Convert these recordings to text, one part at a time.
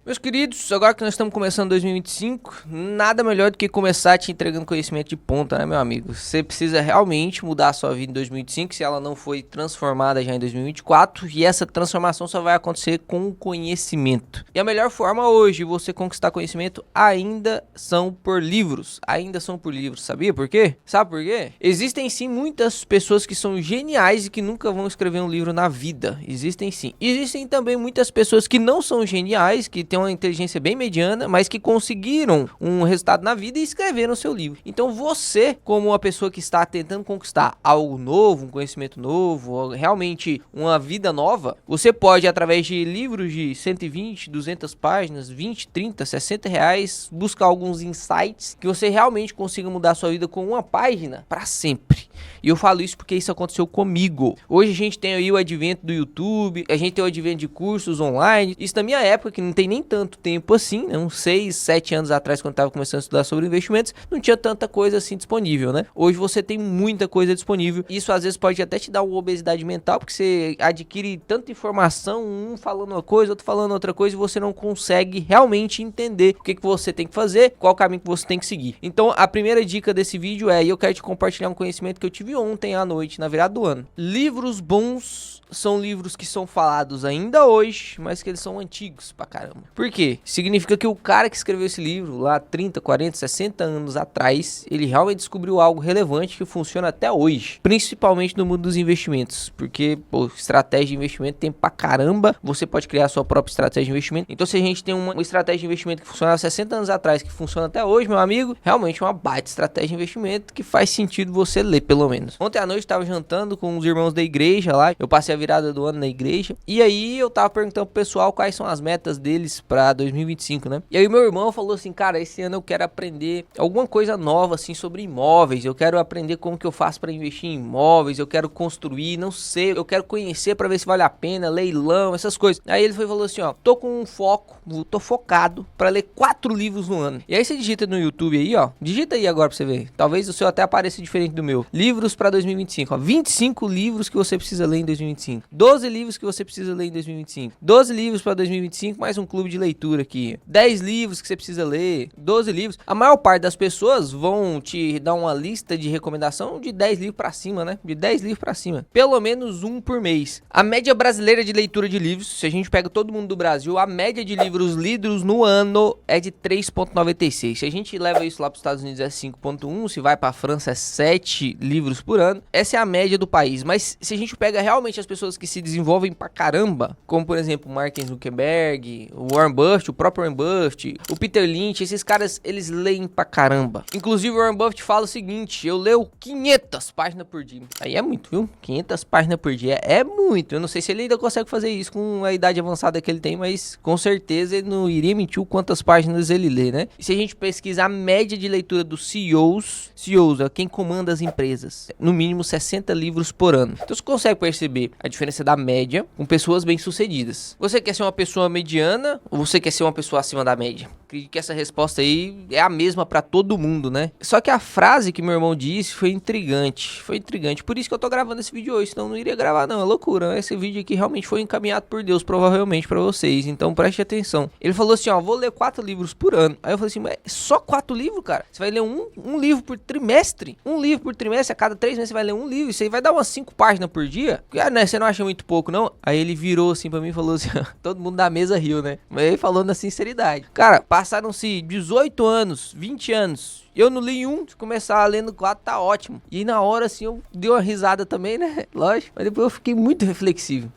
Meus queridos, agora que nós estamos começando 2025, nada melhor do que começar te entregando conhecimento de ponta, né, meu amigo? Você precisa realmente mudar a sua vida em 2025, se ela não foi transformada já em 2024, e essa transformação só vai acontecer com o conhecimento. E a melhor forma hoje de você conquistar conhecimento ainda são por livros, sabia por quê? Sabe por quê? Existem sim muitas pessoas que são geniais e que nunca vão escrever um livro na vida, existem sim. Existem também muitas pessoas que não são geniais, que tem uma inteligência bem mediana, mas que conseguiram um resultado na vida e escreveram o seu livro. Então você, como uma pessoa que está tentando conquistar algo novo, um conhecimento novo, realmente uma vida nova, você pode, através de livros de 120, 200 páginas, 20, 30, 60 reais, buscar alguns insights que você realmente consiga mudar a sua vida com uma página para sempre. E eu falo isso porque isso aconteceu comigo. Hoje a gente tem aí o advento do YouTube, a gente tem o advento de cursos online. Isso na minha época, que não tem nem tanto tempo assim, né? Uns 6, 7 anos atrás, quando eu estava começando a estudar sobre investimentos, não tinha tanta coisa assim disponível, né? Hoje você tem muita coisa disponível. Isso às vezes pode até te dar uma obesidade mental, porque você adquire tanta informação, um falando uma coisa, outro falando outra coisa, e você não consegue realmente entender o que você tem que fazer, qual caminho que você tem que seguir. Então, a primeira dica desse vídeo é, e eu quero te compartilhar um conhecimento que eu tive ontem à noite, na virada do ano. Livros bons são livros que são falados ainda hoje, mas que eles são antigos pra caramba. Por quê? Significa que o cara que escreveu esse livro lá 30, 40, 60 anos atrás, ele realmente descobriu algo relevante que funciona até hoje, principalmente no mundo dos investimentos, porque, pô, estratégia de investimento tem pra caramba, você pode criar a sua própria estratégia de investimento. Então, se a gente tem uma estratégia de investimento que funcionava 60 anos atrás, que funciona até hoje, meu amigo, realmente é uma baita estratégia de investimento que faz sentido você ler, pelo menos. Ontem à noite eu tava jantando com os irmãos da igreja lá, eu passei a virada do ano na igreja, e aí eu tava perguntando pro pessoal quais são as metas deles pra 2025, né? E aí meu irmão falou assim, cara, esse ano eu quero aprender alguma coisa nova, assim, sobre imóveis, eu quero aprender como que eu faço pra investir em imóveis, eu quero construir, não sei, eu quero conhecer pra ver se vale a pena, leilão, essas coisas. Aí ele falou assim, ó, tô com um foco, tô focado pra ler 4 livros no ano. E aí você digita no YouTube aí, ó, digita aí agora pra você ver, talvez o seu até apareça diferente do meu. Livros pra 2025, ó, 25 livros que você precisa ler em 2025. 12 livros que você precisa ler em 2025. 12 livros para 2025, mais um clube de leitura aqui. 10 livros que você precisa ler. 12 livros. A maior parte das pessoas vão te dar uma lista de recomendação de 10 livros para cima, né? De 10 livros para cima. Pelo menos um por mês. A média brasileira de leitura de livros, se a gente pega todo mundo do Brasil, a média de livros lidos no ano é de 3,96. Se a gente leva isso lá para os Estados Unidos é 5,1. Se vai para a França é 7 livros por ano. Essa é a média do país. Mas se a gente pega realmente as pessoas que se desenvolvem pra caramba, como por exemplo o Mark Zuckerberg, o Warren Buffett, o próprio Warren Buffett, o Peter Lynch, esses caras, eles leem pra caramba. Inclusive o Warren Buffett fala o seguinte, eu leio 500 páginas por dia. Aí é muito, viu? 500 páginas por dia é muito. Eu não sei se ele ainda consegue fazer isso com a idade avançada que ele tem, mas com certeza ele não iria mentir o quantas páginas ele lê, né? E se a gente pesquisar a média de leitura dos CEOs é quem comanda as empresas, no mínimo 60 livros por ano. Então você consegue perceber a diferença da média com pessoas bem-sucedidas. Você quer ser uma pessoa mediana ou você quer ser uma pessoa acima da média? Acredito que essa resposta aí é a mesma pra todo mundo, né? Só que a frase que meu irmão disse foi intrigante. Por isso que eu tô gravando esse vídeo hoje, senão eu não iria gravar não, é loucura. Esse vídeo aqui realmente foi encaminhado por Deus, provavelmente pra vocês, então preste atenção. Ele falou assim, ó, vou ler 4 livros por ano. Aí eu falei assim, mas só 4 livros, cara? Você vai ler um livro por trimestre? Um livro por trimestre, a cada 3 meses você vai ler um livro, isso aí vai dar umas 5 páginas por dia? Ah, né, você não acha muito pouco, não? Aí ele virou assim pra mim e falou assim, todo mundo da mesa riu, né? Mas ele falou na sinceridade. Cara, passaram-se 18 anos, 20 anos, eu não li um, se começar lendo 4 tá ótimo. E na hora assim eu dei uma risada também, né? Lógico. Mas depois eu fiquei muito reflexivo.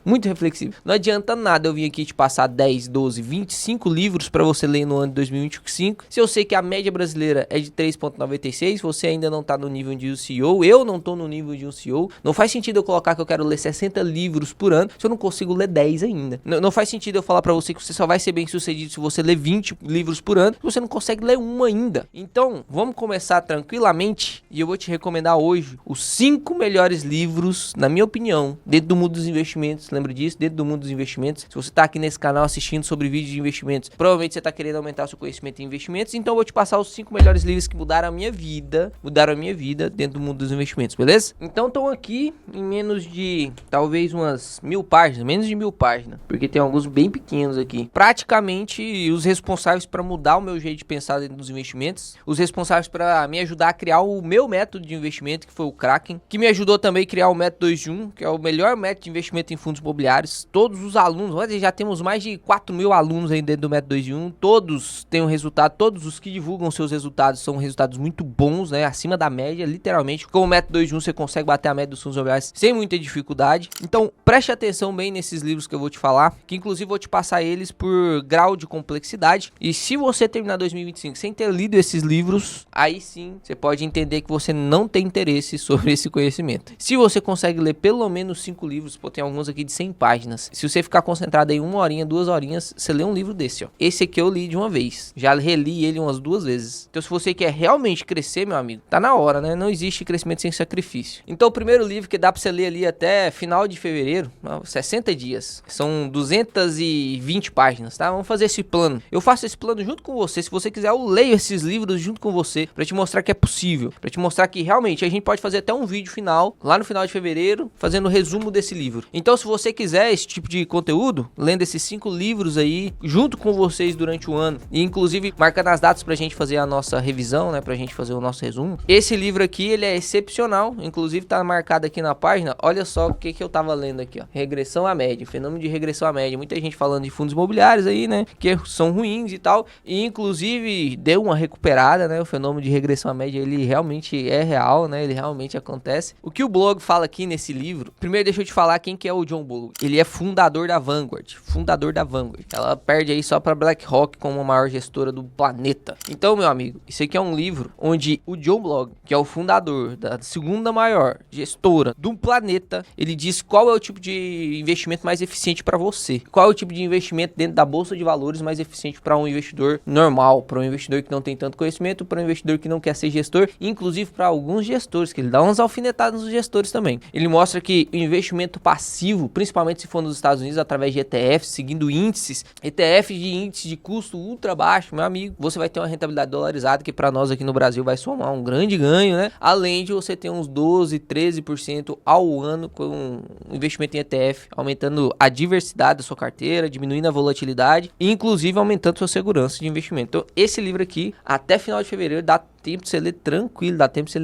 Não adianta nada eu vir aqui te passar 10, 12, 25 livros pra você ler no ano de 2025. Se eu sei que a média brasileira é de 3,96, você ainda não tá no nível de um CEO, eu não tô no nível de um CEO. Não faz sentido eu colocar que eu quero ler 60 livros por ano se eu não consigo ler 10 ainda. Não faz sentido eu falar pra você que você só vai ser bem sucedido se você ler 20 livros por ano se você não consegue ler um ainda. Então, vamos vamos começar tranquilamente e eu vou te recomendar hoje os 5 melhores livros, na minha opinião, dentro do mundo dos investimentos. Lembra disso? Dentro do mundo dos investimentos. Se você tá aqui nesse canal assistindo sobre vídeos de investimentos, provavelmente você tá querendo aumentar o seu conhecimento em investimentos, então eu vou te passar os 5 melhores livros que mudaram a minha vida dentro do mundo dos investimentos, beleza? Então estão aqui em menos de, talvez umas 1000 páginas, menos de 1000 páginas, porque tem alguns bem pequenos aqui. Praticamente os responsáveis para mudar o meu jeito de pensar dentro dos investimentos, os responsáveis para me ajudar a criar o meu método de investimento, que foi o Kraken, que me ajudou também a criar o método 2 de 1, que é o melhor método de investimento em fundos imobiliários. Todos os alunos, olha, já temos mais de 4.000 alunos aí dentro do método 2 de 1, todos têm um resultado, todos os que divulgam seus resultados são resultados muito bons, né, acima da média, literalmente. Com o método 2 de 1 você consegue bater a média dos fundos imobiliários sem muita dificuldade. Então preste atenção bem nesses livros que eu vou te falar, que inclusive vou te passar eles por grau de complexidade, e se você terminar 2025 sem ter lido esses livros, aí sim você pode entender que você não tem interesse sobre esse conhecimento. Se você consegue ler pelo menos 5 livros, pô, tem alguns aqui de 100 páginas, se você ficar concentrado em 1 horinha, 2 horinhas, você lê um livro desse, ó. Esse aqui eu li de uma vez, já reli ele umas 2 vezes. Então se você quer realmente crescer, meu amigo, tá na hora, né? Não existe crescimento sem sacrifício. Então o primeiro livro que dá pra você ler ali até final de fevereiro, 60 dias, são 220 páginas, tá? Vamos fazer esse plano. Eu faço esse plano junto com você. Se você quiser, eu leio esses livros junto com você, pra te mostrar que é possível, pra te mostrar que realmente a gente pode fazer até um vídeo final, lá no final de fevereiro, fazendo o resumo desse livro. Então se você quiser esse tipo de conteúdo, lendo esses 5 livros aí, junto com vocês durante o ano, e inclusive marcando as datas pra gente fazer a nossa revisão, né, pra gente fazer o nosso resumo. Esse livro aqui, ele é excepcional, inclusive tá marcado aqui na página, olha só o que eu tava lendo aqui, ó, regressão à média, fenômeno de regressão à média, muita gente falando de fundos imobiliários aí, né, que são ruins e tal, e inclusive deu uma recuperada, né, o fenômeno de regressão à média, ele realmente é real, né, ele realmente acontece. O que o blog fala aqui nesse livro, primeiro deixa eu te falar quem que é o John Bull, ele é fundador da Vanguard, ela perde aí só pra BlackRock como a maior gestora do planeta. Então, meu amigo, isso aqui é um livro onde o John Blog, que é o fundador da segunda maior gestora do planeta, ele diz qual é o tipo de investimento mais eficiente para você. Qual é o tipo de investimento dentro da bolsa de valores mais eficiente para um investidor normal, para um investidor que não tem tanto conhecimento, para um investidor que não quer ser gestor, inclusive para alguns gestores, que ele dá umas alfinetadas nos gestores também. Ele mostra que o investimento passivo, principalmente se for nos Estados Unidos, através de ETFs, seguindo índices, ETFs de índice de custo ultra baixo, meu amigo, você vai ter uma rentabilidade dolarizada que para nós aqui no Brasil vai somar um grande ganho, né? Além de você ter uns 12, 13% ao ano com um investimento em ETF, aumentando a diversidade da sua carteira, diminuindo a volatilidade e inclusive aumentando sua segurança de investimento. Então, esse livro aqui, até final de fevereiro, dá tempo de você ler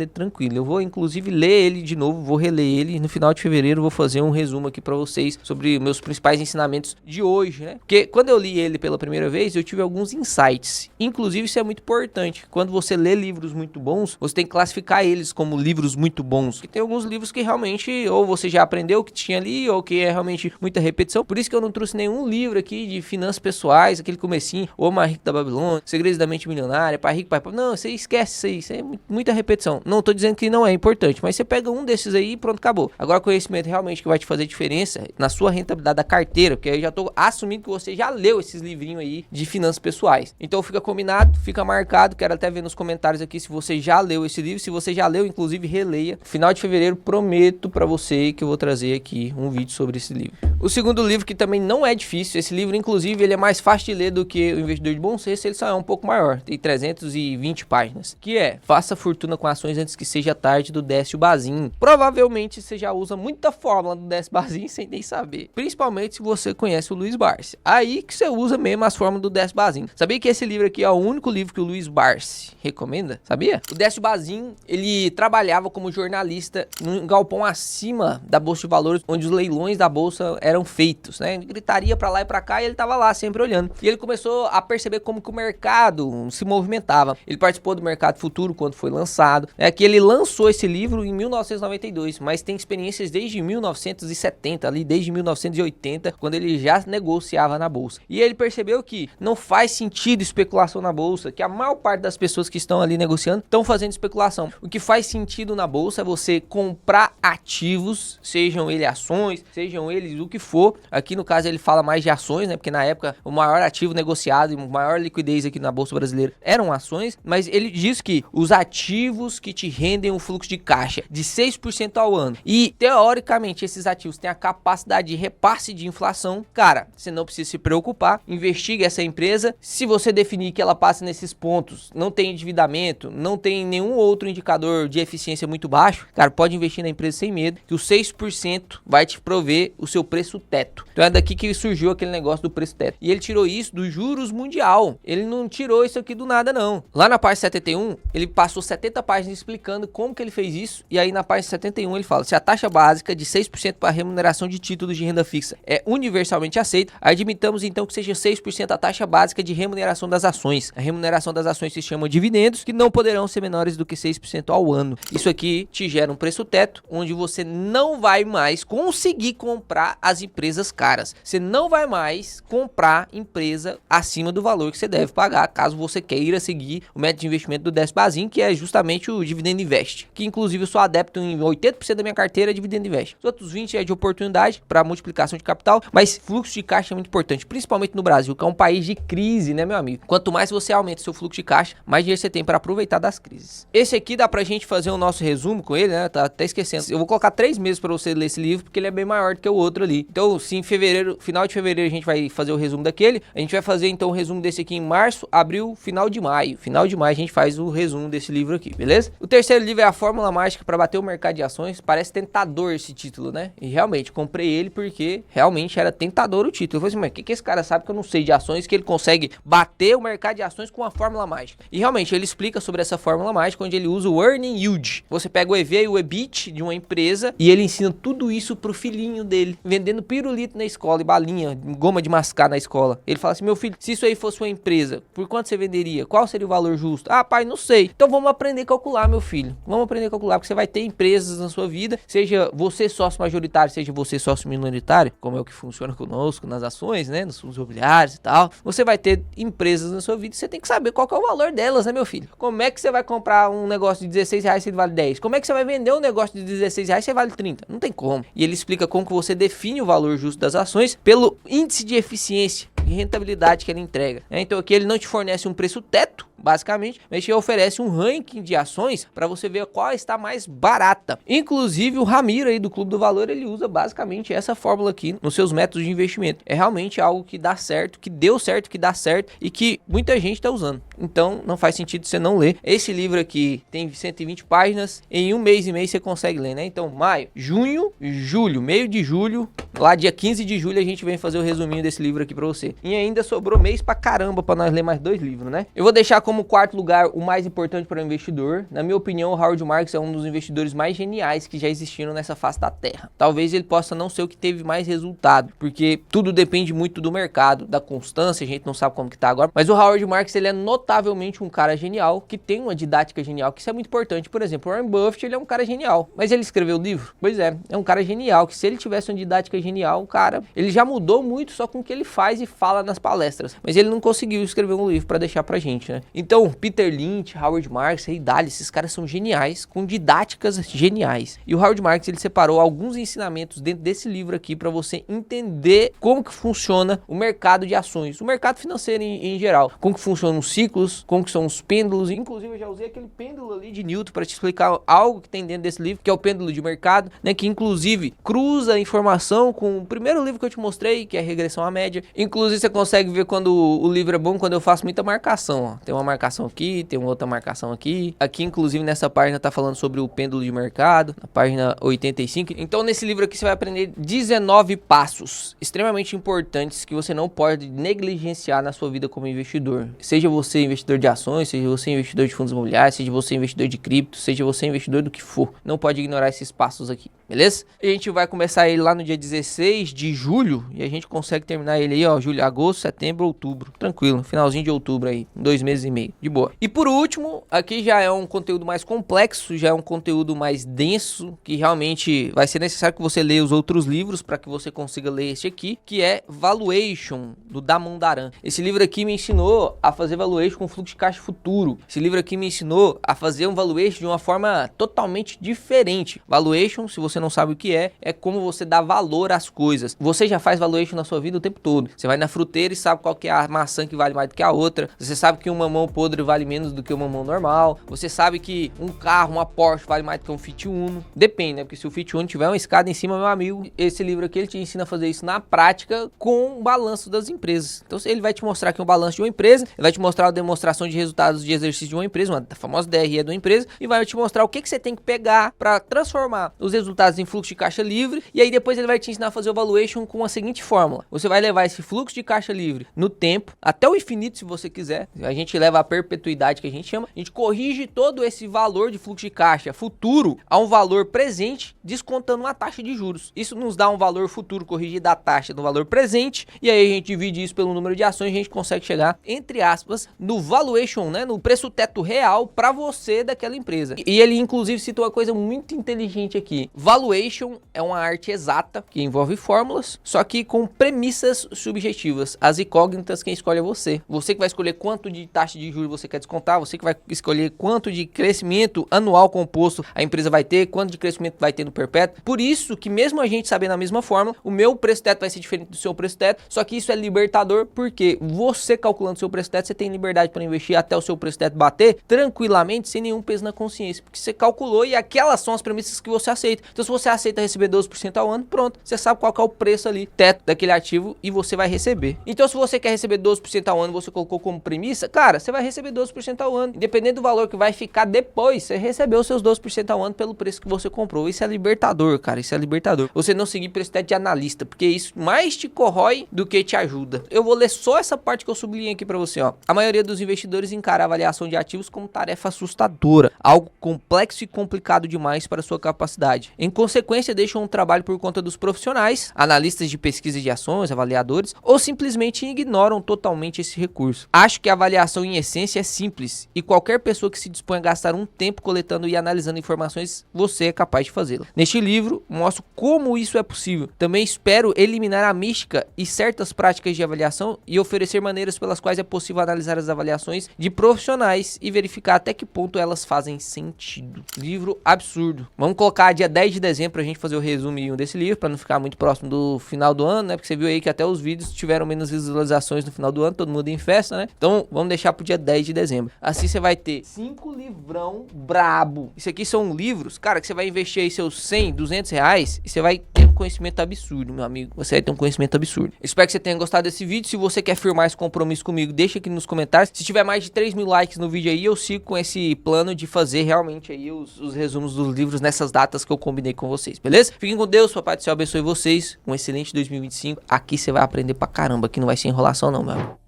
tranquilo, Eu vou inclusive ler ele de novo, vou reler ele no final de fevereiro, vou fazer um resumo aqui pra vocês sobre meus principais ensinamentos de hoje, né? Porque quando eu li ele pela primeira vez, eu tive alguns insights. Inclusive, isso é muito importante. Quando você lê livros muito bons, você tem que classificar eles como livros muito bons. Porque tem alguns livros que realmente, ou você já aprendeu o que tinha ali, ou que é realmente muita repetição. Por isso que eu não trouxe nenhum livro aqui de finanças pessoais, aquele comecinho, O Homem Rico da Babilônia, Segredos da Mente Milionária, Pai Rico, Pai Pobre. Não, você esquece isso é muita repetição. Não tô dizendo que não é importante, mas você pega um desses aí e pronto, acabou. Agora, conhecimento realmente que vai te fazer diferença na sua rentabilidade da carteira, porque eu já tô assumindo que você já leu esses livrinhos aí de finanças pessoais. Então fica combinado, fica marcado, quero até ver nos comentários aqui se você já leu esse livro, se você já leu, inclusive releia. Final de fevereiro, prometo pra você que eu vou trazer aqui um vídeo sobre esse livro. O segundo livro, que também não é difícil, esse livro inclusive ele é mais fácil de ler do que o Investidor de Bom Senso, ele só é um pouco maior, tem 320 páginas, que é Faça Fortuna com Ações Antes que Seja Tarde, do Décio Bazin. Provavelmente você já usa muita fórmula do Décio Bazin sem nem saber, principalmente se você conhece o Luiz Barsi. Aí que você usa mesmo as fórmulas do Décio Bazin. Sabia que esse livro aqui é o único livro que o Luiz Barsi recomenda? Sabia? O Décio Bazin, ele trabalhava como jornalista num galpão acima da Bolsa de Valores, onde os leilões da Bolsa eram feitos, né? Ele gritaria pra lá e pra cá e ele tava lá sempre olhando. E ele começou a perceber como que o mercado se movimentava. Ele participou do Mercado Futuro quando foi lançado. É que ele lançou esse livro em 1992, mas tem experiências desde 1970, ali desde 1980, quando ele já negociava na Bolsa. E ele percebeu que não faz sentido especulação na Bolsa, que a maior parte das pessoas que estão ali negociando estão fazendo especulação. O que faz sentido na Bolsa é você comprar ativos, sejam eles ações, sejam eles o que for. Aqui no caso ele fala mais de ações, né? Porque na época o maior ativo negociado e maior liquidez aqui na Bolsa brasileira eram ações, mas ele diz diz que os ativos que te rendem um fluxo de caixa de 6% ao ano e, teoricamente, esses ativos têm a capacidade de repasse de inflação, cara, você não precisa se preocupar, investigue essa empresa. Se você definir que ela passa nesses pontos, não tem endividamento, não tem nenhum outro indicador de eficiência muito baixo, cara, pode investir na empresa sem medo, que os 6% vai te prover o seu preço teto. Então é daqui que surgiu aquele negócio do preço teto. E ele tirou isso do juros mundial. Ele não tirou isso aqui do nada, não. Lá na página 71, ele passou 70 páginas explicando como que ele fez isso. E aí na página 71 ele fala: se a taxa básica de 6% para remuneração de títulos de renda fixa é universalmente aceita, admitamos então que seja 6% a taxa básica de remuneração das ações. A remuneração das ações se chama dividendos, que não poderão ser menores do que 6% ao ano. Isso aqui te gera um preço teto, onde você não vai mais conseguir comprar as empresas caras. Você não vai mais comprar empresa acima do valor que você deve pagar, caso você queira seguir o método de investimento do Décio Bazin, que é justamente o Dividend Invest, que inclusive eu sou adepto em 80% da minha carteira é Dividend Invest. Os outros 20% é de oportunidade para multiplicação de capital, mas fluxo de caixa é muito importante, principalmente no Brasil, que é um país de crise, né, meu amigo? Quanto mais você aumenta o seu fluxo de caixa, mais dinheiro você tem para aproveitar das crises. Esse aqui dá pra gente fazer o nosso resumo com ele, né? Tá até esquecendo. Eu vou colocar 3 meses para você ler esse livro, porque ele é bem maior do que o outro ali. Então, se em fevereiro, final de fevereiro a gente vai fazer o resumo daquele, a gente vai fazer então o resumo desse aqui em março, abril, final de maio. Final de maio a gente faz o resumo desse livro aqui, beleza? O terceiro livro é a Fórmula Mágica para Bater o Mercado de Ações. Parece tentador esse título, né? E realmente, comprei ele porque realmente era tentador o título. Eu falei assim, mas o que esse cara sabe que eu não sei de ações, que ele consegue bater o mercado de ações com a Fórmula Mágica? E realmente, ele explica sobre essa Fórmula Mágica, onde ele usa o Earning Yield. Você pega o EV e o EBIT de uma empresa e ele ensina tudo isso pro filhinho dele, vendendo pirulito na escola e balinha, goma de mascar na escola. Ele fala assim, meu filho, se isso aí fosse uma empresa, por quanto você venderia? Qual seria o valor justo? Ah, pai, não sei. Então vamos aprender a calcular, meu filho. Vamos aprender a calcular, porque você vai ter empresas na sua vida, seja você sócio majoritário, seja você sócio minoritário, como é o que funciona conosco nas ações, né, nos fundos imobiliários e tal. Você vai ter empresas na sua vida e você tem que saber qual que é o valor delas, né, meu filho? Como é que você vai comprar um negócio de R$16 se ele vale 10? Como é que você vai vender um negócio de R$16 se ele vale 30? Não tem como. E ele explica como que você define o valor justo das ações pelo índice de eficiência e rentabilidade que ele entrega. Então aqui ele não te fornece um preço teto, basicamente, mas te oferece um ranking de ações para você ver qual está mais barata. Inclusive o Ramiro aí do Clube do Valor, ele usa basicamente essa fórmula aqui nos seus métodos de investimento. É realmente algo que dá certo, que deu certo, que dá certo e que muita gente está usando. Então não faz sentido você não ler. Esse livro aqui tem 120 páginas, em um mês e meio você consegue ler, né? Então maio, junho, julho, meio de julho, lá dia 15 de julho a gente vem fazer o resuminho desse livro aqui para você. E ainda sobrou mês pra caramba para nós ler mais 2 livros, né? Eu vou deixar como quarto lugar o mais importante para o investidor. Na minha opinião, o Howard Marks é um dos investidores mais geniais que já existiram nessa face da Terra. Talvez ele possa não ser o que teve mais resultado, porque tudo depende muito do mercado, da constância, a gente não sabe como que tá agora, mas o Howard Marks, ele é notavelmente um cara genial, que tem uma didática genial, que isso é muito importante. Por exemplo, o Warren Buffett, ele é um cara genial, mas ele escreveu o livro? Pois é um cara genial, que se ele tivesse uma didática genial, o cara, ele já mudou muito só com o que ele faz e fala nas palestras, mas ele não conseguiu escrever um livro para deixar pra gente, né? Então, Peter Lynch, Howard Marks, Ray Dalio, esses caras são geniais, com didáticas geniais. E o Howard Marks, ele separou alguns ensinamentos dentro desse livro aqui para você entender como que funciona o mercado de ações, o mercado financeiro em geral, como que funcionam os ciclos, como que são os pêndulos. Inclusive eu já usei aquele pêndulo ali de Newton para te explicar algo que tem dentro desse livro, que é o pêndulo de mercado, né, que inclusive cruza a informação com o primeiro livro que eu te mostrei, que é Regressão à Média. Inclusive você consegue ver quando o livro é bom, quando eu faço muita marcação, ó. Tem uma marcação aqui, tem uma outra marcação aqui. Aqui, inclusive, nessa página tá falando sobre o pêndulo de mercado, na página 85. Então, nesse livro aqui, você vai aprender 19 passos extremamente importantes que você não pode negligenciar na sua vida como investidor. Seja você investidor de ações, seja você investidor de fundos imobiliários, seja você investidor de cripto, seja você investidor do que for. Não pode ignorar esses passos aqui, beleza? E a gente vai começar ele lá no dia 16 de julho e a gente consegue terminar ele aí, ó, julho, agosto, setembro, outubro. Tranquilo, finalzinho de outubro aí, 2 meses e meio, de boa. E por último, aqui já é um conteúdo mais complexo, já é um conteúdo mais denso, que realmente vai ser necessário que você leia os outros livros para que você consiga ler este aqui, que é Valuation, do Damodaran. Esse livro aqui me ensinou a fazer valuation valuation com fluxo de caixa futuro. Esse livro aqui me ensinou a fazer um valuation de uma forma totalmente diferente. Valuation, se você não sabe o que é como você dá valor às coisas. Você já faz valuation na sua vida o tempo todo. Você vai na fruteira e sabe qual que é a maçã que vale mais do que a outra. Você sabe que um mamão podre vale menos do que um mamão normal. Você sabe que um carro, uma Porsche vale mais do que um Fiat Uno. Depende, né? Porque se o Fiat Uno tiver uma escada em cima, meu amigo, esse livro aqui ele te ensina a fazer isso na prática com o balanço das empresas. Então ele vai te mostrar aqui um balanço de uma empresa, ele vai te mostrar a demonstração de resultados de exercício de uma empresa, uma famosa DRE de uma empresa, e vai te mostrar o que você tem que pegar para transformar os resultados em fluxo de caixa livre, e aí depois ele vai te ensinar a fazer o valuation com a seguinte fórmula. Você vai levar esse fluxo de caixa livre no tempo, até o infinito se você quiser, a gente leva a perpetuidade que a gente chama, a gente corrige todo esse valor de fluxo de caixa futuro a um valor presente, descontando uma taxa de juros. Isso nos dá um valor futuro corrigido da taxa do valor presente, e aí a gente divide isso pelo número de ações e a gente consegue chegar, entre aspas, no valuation, né, no preço teto real para você daquela empresa. E ele inclusive citou uma coisa muito inteligente aqui. Valuation é uma arte exata que envolve fórmulas, só que com premissas subjetivas. As incógnitas quem escolhe é você. Você que vai escolher quanto de taxa de juros você quer descontar, você que vai escolher quanto de crescimento anual composto a empresa vai ter, quanto de crescimento vai ter no perpétuo. Por isso que mesmo a gente sabendo a mesma fórmula, o meu preço teto vai ser diferente do seu preço teto, só que isso é libertador porque você calculando seu preço teto, você tem liberdade para investir até o seu preço teto bater tranquilamente, sem nenhum peso na consciência, porque você calculou e aquelas são as premissas que você aceita. Então se você aceita receber 12% ao ano, pronto, você sabe qual que é o preço ali, teto daquele ativo e você vai receber. Então se você quer receber 12% ao ano, você colocou como premissa, cara, você vai receber 12% ao ano, independente do valor que vai ficar depois, você recebeu os seus 12% ao ano pelo preço que você comprou. Isso é libertador, cara, isso é libertador. Você não seguir preço teto de analista, porque isso mais te corrói do que te ajuda. Eu vou ler só essa parte que eu sublinhei aqui para você, ó. A maioria dos investidores encara a avaliação de ativos como tarefa assustadora, algo complexo e complicado demais para sua capacidade. Em consequência, deixam um trabalho por conta dos profissionais, analistas de pesquisa de ações, avaliadores, ou simplesmente ignoram totalmente esse recurso. Acho que a avaliação em essência é simples e qualquer pessoa que se dispõe a gastar um tempo coletando e analisando informações, você é capaz de fazê-lo. Neste livro, mostro como isso é possível. Também espero eliminar a mística e certas práticas de avaliação e oferecer maneiras pelas quais é possível analisar as avaliações de profissionais e verificar até que ponto elas fazem sentido. Livro absurdo. Vamos colocar dia 10 de dezembro pra gente fazer o resumo desse livro, pra não ficar muito próximo do final do ano, né? Porque você viu aí que até os vídeos tiveram menos visualizações no final do ano, todo mundo em festa, né? Então vamos deixar pro dia 10 de dezembro. Assim você vai ter 5 livrão brabo. Isso aqui são livros, cara, que você vai investir aí seus 100, 200 reais e você vai ter um conhecimento absurdo, meu amigo. Você vai ter um conhecimento absurdo. Espero que você tenha gostado desse vídeo. Se você quer firmar esse compromisso comigo, deixa aqui nos comentários. Se tiver mais de 3.000 likes no vídeo aí, eu sigo com esse plano de fazer realmente aí os resumos dos livros nessas datas que eu combinei com vocês, beleza? Fiquem com Deus, Papai do Céu abençoe vocês. Um excelente 2025. Aqui você vai aprender pra caramba, aqui não vai ser enrolação não, meu amigo.